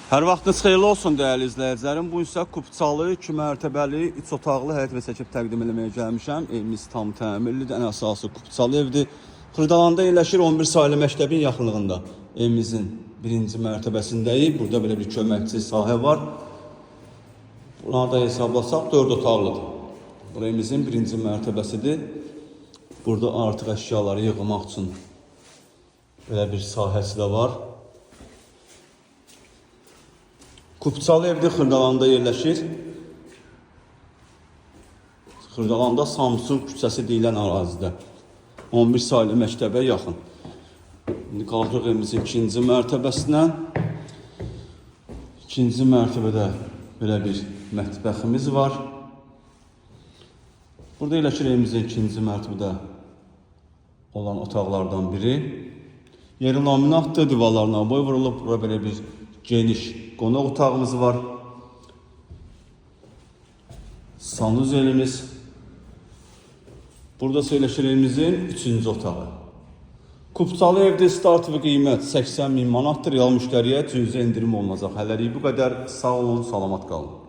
Hər vaxtınız xeyirli olsun dəyərli izləyicilərim. Bu isə Kupçalı 2 mərtəbəli 3 otaqlı həyət və çəkib təqdim etməyə gəlmişəm. Evimiz tam təmirlidir. Ən əsası Kupçalı evdir. Xırdalanda yerləşir 11 saylı məktəbin yaxınlığında. Evimizin birinci mərtəbəsindəyik. Burada belə bir köməkçi sahə var. Bunu da hesablasaq 4 otaqlıdır. Bu evimizin birinci mərtəbəsidir. Burada artıq əşyaları yığmaq üçün belə bir sahəsi də var. Kupçalı evdə Xırdalanda yerləşir. Xırdalanda Samsun küçəsi deyilən ərazidə. 11 saylı məktəbə yaxın. İndi qalxırıq evimizin ikinci mərtəbəsinə. İkinci mərtəbədə belə bir mətbəximiz var. Burada yerləşir evimizin ikinci mərtəbədə olan otaqlardan biri. Yeri laminatdır, divarlarına boy vurulub. Burada belə bir geniş qonaq otağımız var. Sanuzelimiz. Burada yerləşir evimizin 3-cü otağı. Kupçalı evdə start və qiymət 80.000 manatdır. Real müştəriyə cüzi endirim olunacaq. Hələlik bu qədər. Sağ olun, salamat qalın.